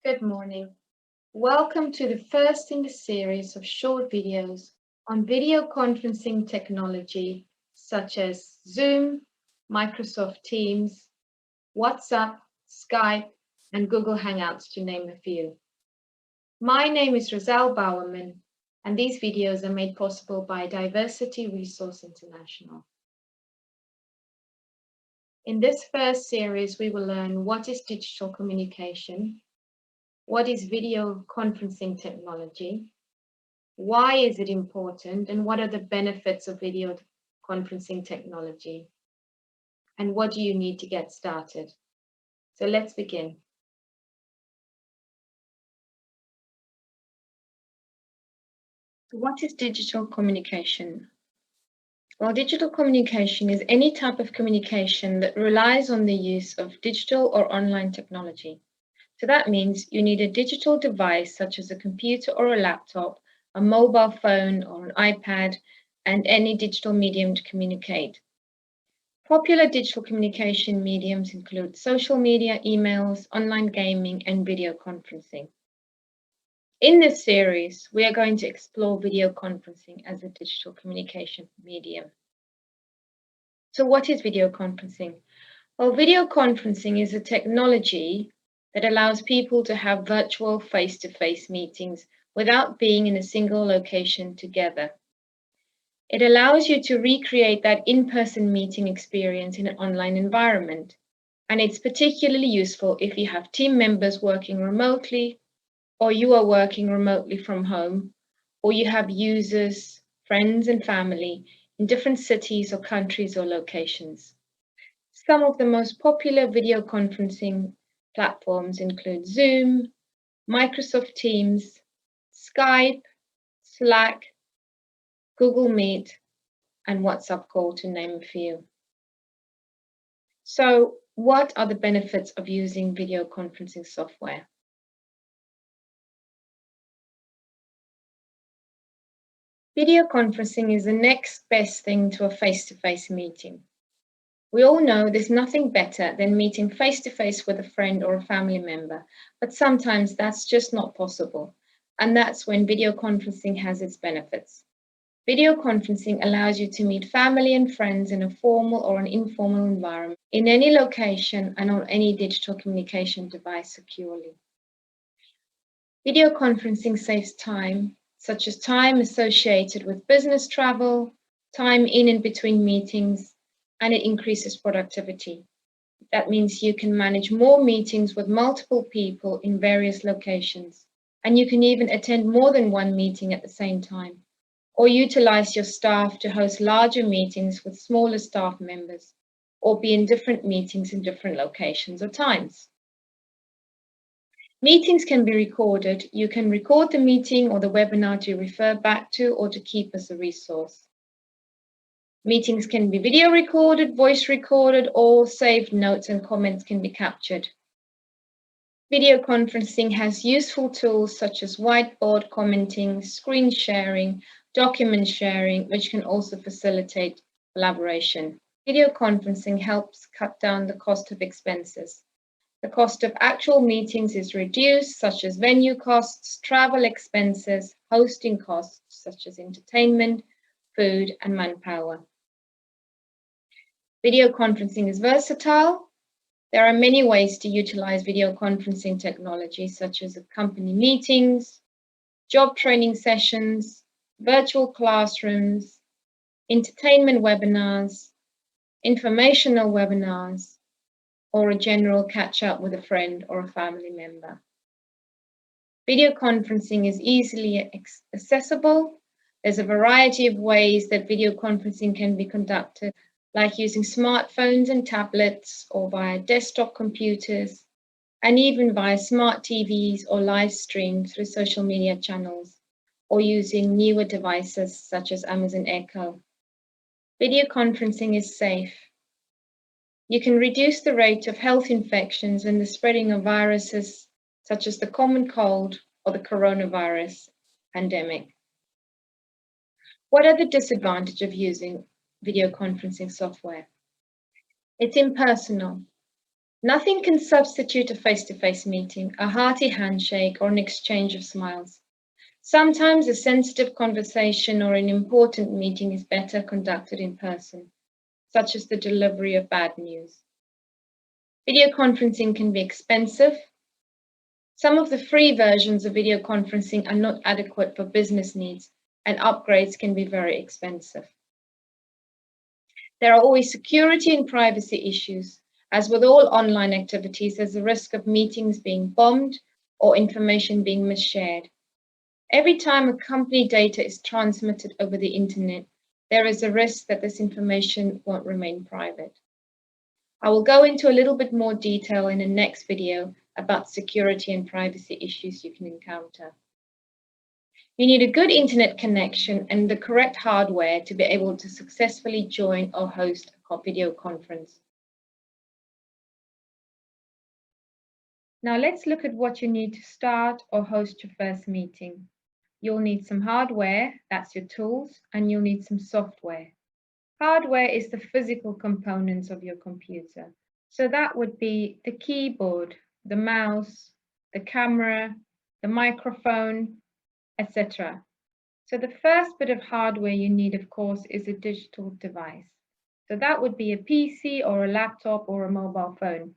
Good morning. Welcome to the first in the series of short videos on video conferencing technology such as Zoom, Microsoft Teams, WhatsApp, Skype, and Google Hangouts, to name a few. My name is Roselle Bowerman, and these videos are made possible by Diversity Resource International. In this first series, we will learn what is digital communication, what is video conferencing technology, why is it important, and what are the benefits of video conferencing technology, and what do you need to get started? So let's begin. What is digital communication? Well, digital communication is any type of communication that relies on the use of digital or online technology. So that means you need a digital device such as a computer or a laptop, a mobile phone or an iPad, and any digital medium to communicate. Popular digital communication mediums include social media, emails, online gaming, and video conferencing. In this series, we are going to explore video conferencing as a digital communication medium. So what is video conferencing? Well, video conferencing is a technology that allows people to have virtual face-to-face meetings without being in a single location together. It allows you to recreate that in-person meeting experience in an online environment. And it's particularly useful if you have team members working remotely, or you are working remotely from home, or you have users, friends, and family in different cities or countries or locations. Some of the most popular video conferencing platforms include Zoom, Microsoft Teams, Skype, Slack, Google Meet, and WhatsApp Call, to name a few. So, what are the benefits of using video conferencing software? Video conferencing is the next best thing to a face-to-face meeting. We all know there's nothing better than meeting face-to-face with a friend or a family member, but sometimes that's just not possible, and that's when video conferencing has its benefits. Video conferencing allows you to meet family and friends in a formal or an informal environment, in any location and on any digital communication device securely. Video conferencing saves time, such as time associated with business travel, time in and between meetings, and it increases productivity. That means you can manage more meetings with multiple people in various locations, and you can even attend more than one meeting at the same time, or utilize your staff to host larger meetings with smaller staff members, or be in different meetings in different locations or times. Meetings can be recorded. You can record the meeting or the webinar to refer back to or to keep as a resource. Meetings can be video recorded, voice recorded, or saved notes and comments can be captured. Video conferencing has useful tools such as whiteboard commenting, screen sharing, document sharing, which can also facilitate collaboration. Video conferencing helps cut down the cost of expenses. The cost of actual meetings is reduced, such as venue costs, travel expenses, hosting costs, such as entertainment, food, and manpower. Video conferencing is versatile. There are many ways to utilize video conferencing technology, such as company meetings, job training sessions, virtual classrooms, entertainment webinars, informational webinars, or a general catch-up with a friend or a family member. Video conferencing is easily accessible. There's a variety of ways that video conferencing can be conducted, like using smartphones and tablets or via desktop computers, and even via smart TVs or live stream through social media channels, or using newer devices such as Amazon Echo. Video conferencing is safe. You can reduce the rate of health infections and the spreading of viruses such as the common cold or the coronavirus pandemic. What are the disadvantages of using video conferencing software? It's impersonal. Nothing can substitute a face-to-face meeting, a hearty handshake, or an exchange of smiles. Sometimes a sensitive conversation or an important meeting is better conducted in person, such as the delivery of bad news. Video conferencing can be expensive. Some of the free versions of video conferencing are not adequate for business needs, and upgrades can be very expensive. There are always security and privacy issues. As with all online activities, there's a risk of meetings being bombed or information being misshared. Every time a company data is transmitted over the internet, there is a risk that this information won't remain private. I will go into a little bit more detail in the next video about security and privacy issues you can encounter. You need a good internet connection and the correct hardware to be able to successfully join or host a video conference. Now let's look at what you need to start or host your first meeting. You'll need some hardware, that's your tools, and you'll need some software. Hardware is the physical components of your computer. So that would be the keyboard, the mouse, the camera, the microphone, etc. So the first bit of hardware you need, of course, is a digital device. So that would be a PC or a laptop or a mobile phone.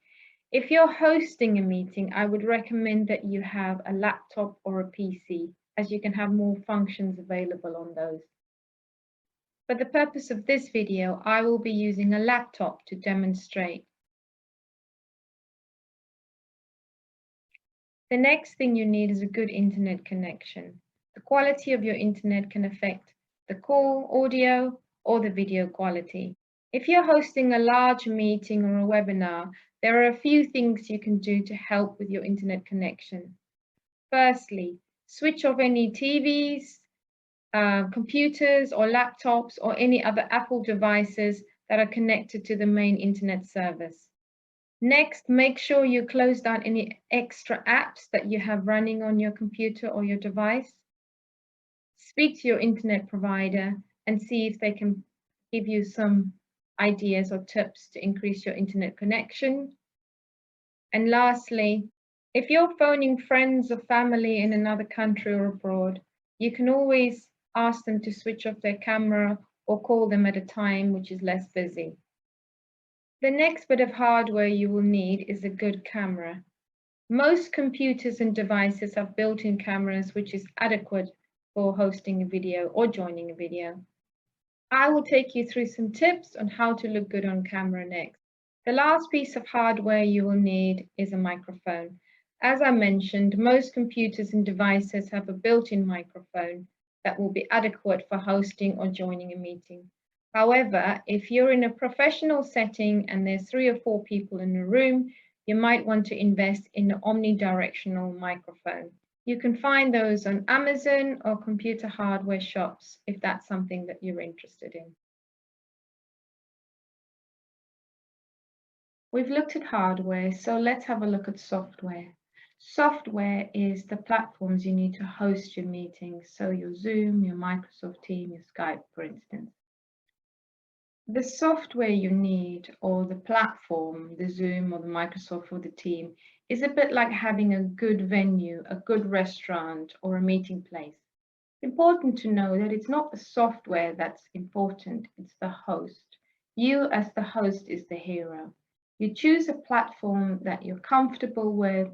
If you're hosting a meeting, I would recommend that you have a laptop or a PC, as you can have more functions available on those. For the purpose of this video, I will be using a laptop to demonstrate. The next thing you need is a good internet connection. The quality of your internet can affect the call, audio, or the video quality. If you're hosting a large meeting or a webinar, there are a few things you can do to help with your internet connection. Firstly, switch off any TVs, computers or laptops or any other Apple devices that are connected to the main internet service. Next, make sure you close down any extra apps that you have running on your computer or your device. Speak to your internet provider and see if they can give you some ideas or tips to increase your internet connection. And lastly, if you're phoning friends or family in another country or abroad, you can always ask them to switch off their camera or call them at a time which is less busy. The next bit of hardware you will need is a good camera. Most computers and devices have built-in cameras which is adequate for hosting a video or joining a video. I will take you through some tips on how to look good on camera next. The last piece of hardware you will need is a microphone. As I mentioned, most computers and devices have a built-in microphone that will be adequate for hosting or joining a meeting. However, if you're in a professional setting and there's 3 or 4 people in a room, you might want to invest in an omnidirectional microphone. You can find those on Amazon or computer hardware shops if that's something that you're interested in. We've looked at hardware, so let's have a look at software. Software is the platforms you need to host your meetings, so your Zoom, your Microsoft Teams, your Skype, for instance. The software you need, or the platform, the Zoom or the Microsoft or the team, is a bit like having a good venue, a good restaurant or a meeting place. It's important to know that it's not the software that's important, it's the host. You as the host is the hero. You choose a platform that you're comfortable with,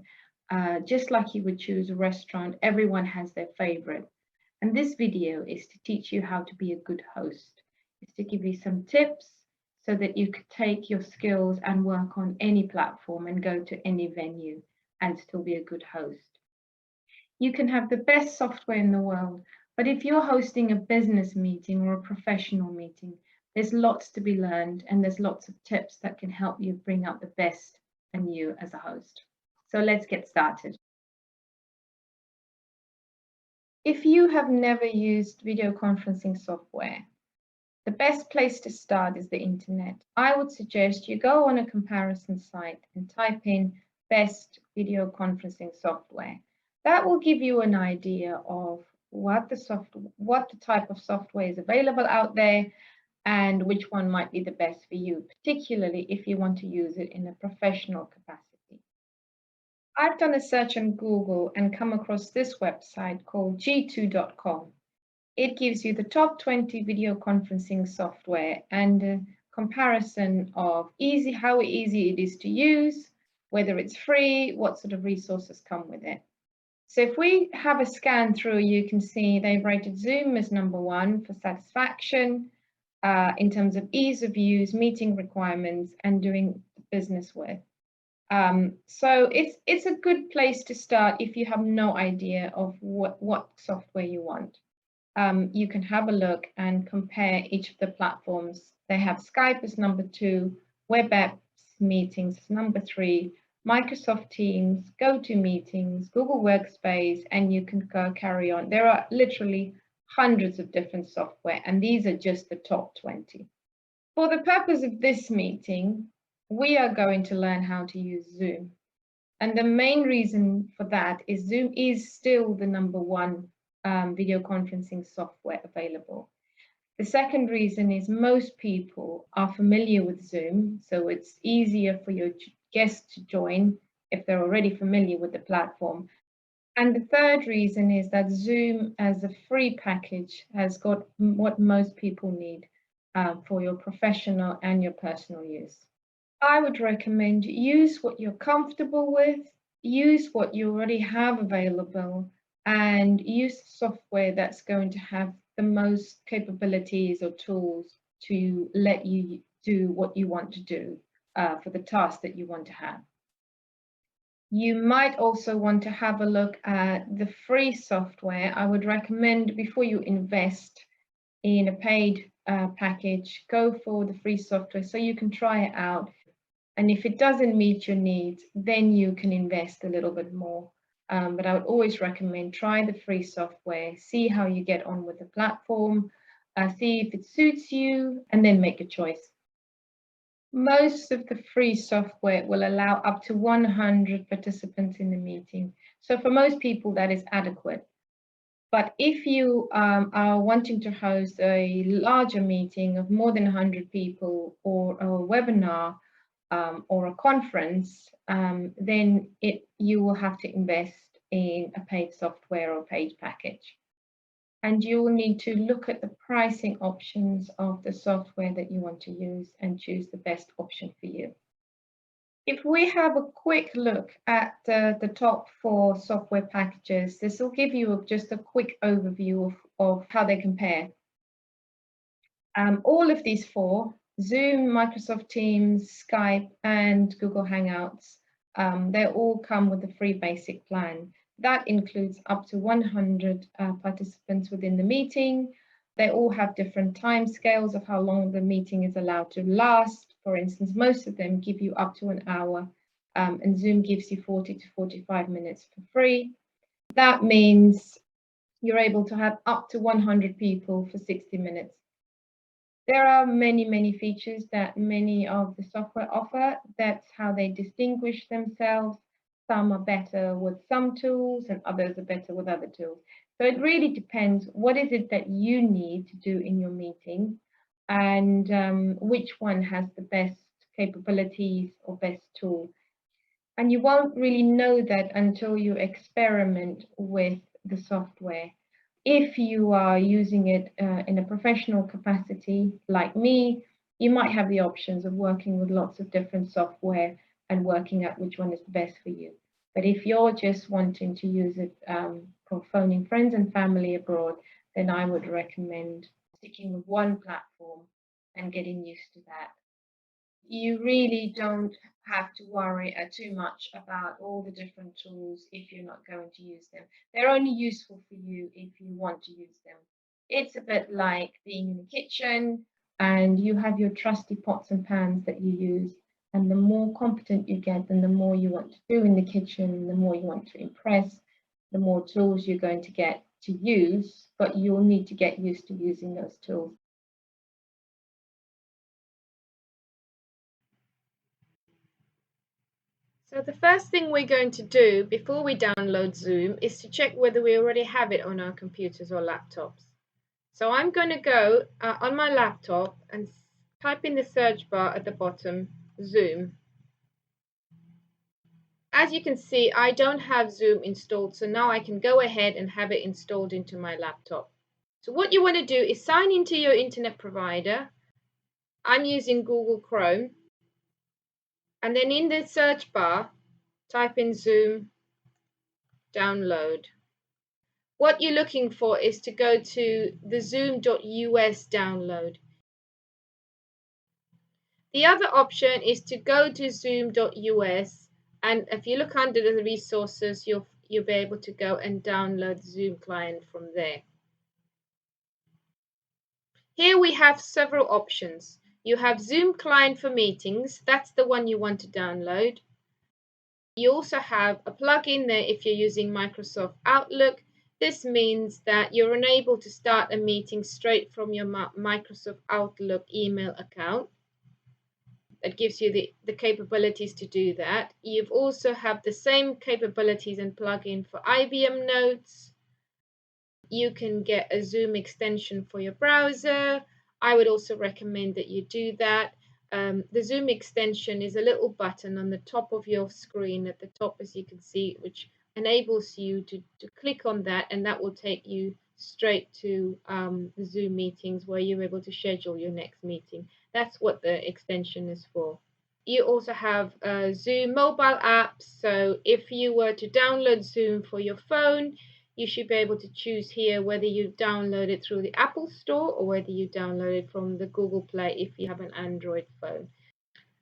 just like you would choose a restaurant. Everyone has their favorite. And this video is to teach you how to be a good host. It's to give you some tips so that you could take your skills and work on any platform and go to any venue and still be a good host. You can have the best software in the world, but if you're hosting a business meeting or a professional meeting, there's lots to be learned and there's lots of tips that can help you bring out the best in you as a host. So let's get started. If you have never used video conferencing software, the best place to start is the internet. I would suggest you go on a comparison site and type in best video conferencing software. That will give you an idea of what the type of software is available out there and which one might be the best for you, particularly if you want to use it in a professional capacity. I've done a search on Google and come across this website called g2.com. It gives you the top 20 video conferencing software and a comparison of how easy it is to use, whether it's free, what sort of resources come with it. So if we have a scan through, you can see they've rated Zoom as #1 for satisfaction in terms of ease of use, meeting requirements, and doing business with. So it's a good place to start if you have no idea of what software you want. You can have a look and compare each of the platforms. They have Skype as #2, WebEx meetings as #3, Microsoft Teams, GoToMeetings, Google Workspace, and you can carry on. There are literally hundreds of different software, and these are just the top 20. For the purpose of this meeting, we are going to learn how to use Zoom. And the main reason for that is Zoom is still the #1 video conferencing software available. The second reason is most people are familiar with Zoom, so it's easier for your guests to join if they're already familiar with the platform. And the third reason is that Zoom as a free package has got what most people need for your professional and your personal use. I would recommend use what you're comfortable with, use what you already have available, and use software that's going to have the most capabilities or tools to let you do what you want to do for the task that you want to have. You might also want to have a look at the free software. I would recommend before you invest in a paid package, go for the free software so you can try it out. And if it doesn't meet your needs, then you can invest a little bit more. But I would always recommend try the free software, see how you get on with the platform, see if it suits you, and then make a choice. Most of the free software will allow up to 100 participants in the meeting. So for most people, that is adequate. But if you are wanting to host a larger meeting of more than 100 people or a webinar, or a conference, then you will have to invest in a paid software or paid package. And you will need to look at the pricing options of the software that you want to use and choose the best option for you. If we have a quick look at the top 4 software packages, this will give you just a quick overview of how they compare. All of these 4, Zoom, Microsoft Teams, Skype, and Google Hangouts, they all come with a free basic plan. That includes up to 100 participants within the meeting. They all have different time scales of how long the meeting is allowed to last. For instance, most of them give you up to an hour, and Zoom gives you 40 to 45 minutes for free. That means you're able to have up to 100 people for 60 minutes. There are many, many features that many of the software offer. That's how they distinguish themselves. Some are better with some tools and others are better with other tools. So it really depends what is it that you need to do in your meeting and which one has the best capabilities or best tool. And you won't really know that until you experiment with the software. If you are using it in a professional capacity, like me, you might have the options of working with lots of different software and working out which one is the best for you. But if you're just wanting to use it for phoning friends and family abroad, then I would recommend sticking with one platform and getting used to that. You really don't have to worry too much about all the different tools if you're not going to use them. They're only useful for you if you want to use them. It's a bit like being in the kitchen and you have your trusty pots and pans that you use. And the more competent you get, and the more you want to do in the kitchen, the more you want to impress, the more tools you're going to get to use, but you'll need to get used to using those tools. So the first thing we're going to do before we download Zoom is to check whether we already have it on our computers or laptops. So I'm going to go on my laptop and type in the search bar at the bottom, Zoom. As you can see, I don't have Zoom installed, so now I can go ahead and have it installed into my laptop. So what you want to do is sign into your internet provider. I'm using Google Chrome. And then in the search bar, type in Zoom download. What you're looking for is to go to the zoom.us download. The other option is to go to zoom.us, and if you look under the resources, you'll be able to go and download the Zoom client from there. Here we have several options. You have Zoom client for meetings, that's the one you want to download. You also have a plugin there if you're using Microsoft Outlook. This means that you're unable to start a meeting straight from your Microsoft Outlook email account. That gives you the capabilities to do that. You've also have the same capabilities and plugin for IBM Notes. You can get a Zoom extension for your browser. I would also recommend that you do that. The Zoom extension is a little button on the top of your screen at the top, as you can see, which enables you to click on that, and that will take you straight to the Zoom meetings where you're able to schedule your next meeting. That's what the extension is for. You also have Zoom mobile apps. So if you were to download Zoom for your phone, you should be able to choose here whether you download it through the Apple Store or whether you download it from the Google Play if you have an Android phone.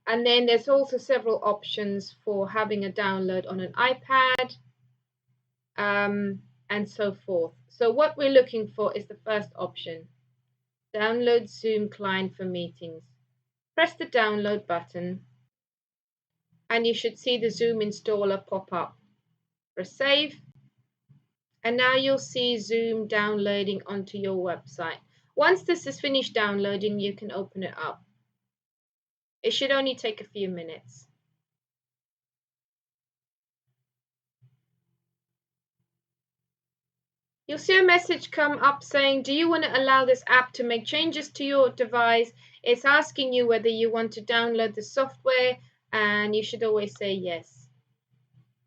And then there's also several options for having a download on an iPad and so forth. So what we're looking for is the first option, download Zoom client for meetings. Press the download button and you should see the Zoom installer pop up. Press save. And now you'll see Zoom downloading onto your website. Once this is finished downloading, you can open it up. It should only take a few minutes. You'll see a message come up saying, do you want to allow this app to make changes to your device? It's asking you whether you want to download the software, and you should always say yes.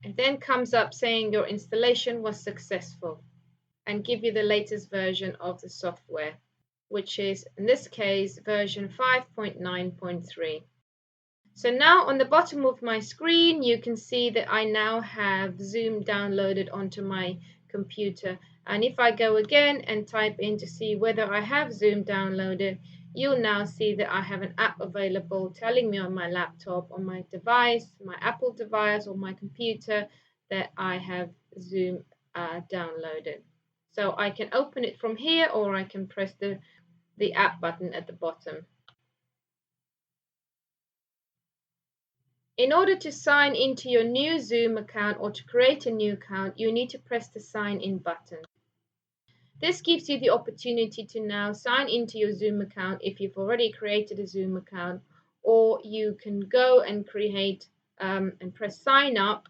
It then comes up saying your installation was successful and give you the latest version of the software, which is, in this case, version 5.9.3. So now on the bottom of my screen, you can see that I now have Zoom downloaded onto my computer. And if I go again and type in to see whether I have Zoom downloaded, you'll now see that I have an app available telling me on my laptop, on my device, my Apple device or my computer, that I have Zoom downloaded. So I can open it from here, or I can press the app button at the bottom. In order to sign into your new Zoom account or to create a new account, you need to press the sign in button. This gives you the opportunity to now sign into your Zoom account if you've already created a Zoom account, or you can go and create and press sign up.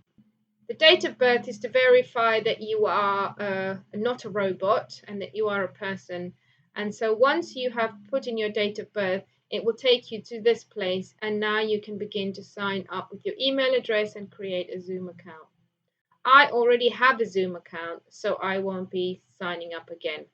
The date of birth is to verify that you are not a robot and that you are a person. And so once you have put in your date of birth, it will take you to this place, and now you can begin to sign up with your email address and create a Zoom account. I already have a Zoom account, so I won't be signing up again.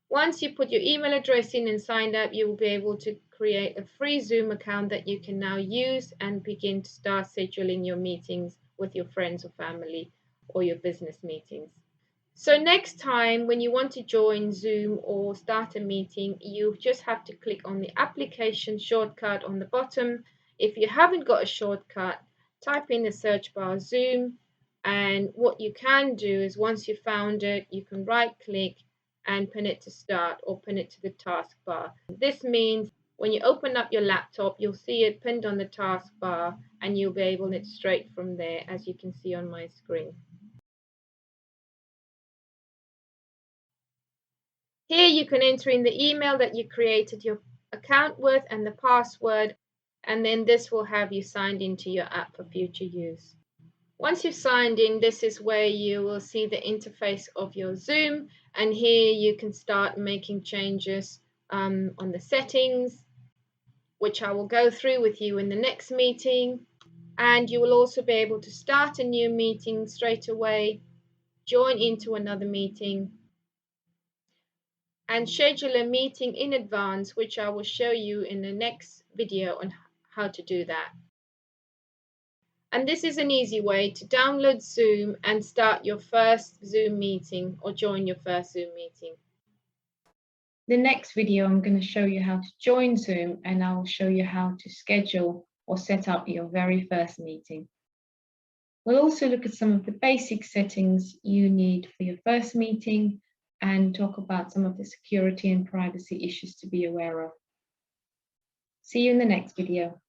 Once you put your email address in and signed up, you will be able to create a free Zoom account that you can now use and begin to start scheduling your meetings with your friends or family or your business meetings. So next time when you want to join Zoom or start a meeting, you just have to click on the application shortcut on the bottom. If you haven't got a shortcut, type in the search bar Zoom, and what you can do is once you've found it, you can right click and pin it to start or pin it to the taskbar. This means when you open up your laptop, you'll see it pinned on the taskbar and you'll be able to straight from there, as you can see on my screen. Here you can enter in the email that you created your account with and the password, and then this will have you signed into your app for future use. Once you've signed in, this is where you will see the interface of your Zoom, and here you can start making changes on the settings, which I will go through with you in the next meeting. And you will also be able to start a new meeting straight away, join into another meeting, and schedule a meeting in advance, which I will show you in the next video on how to do that. And this is an easy way to download Zoom and start your first Zoom meeting or join your first Zoom meeting. The next video, I'm going to show you how to join Zoom, and I will show you how to schedule or set up your very first meeting. We'll also look at some of the basic settings you need for your first meeting and talk about some of the security and privacy issues to be aware of. See you in the next video.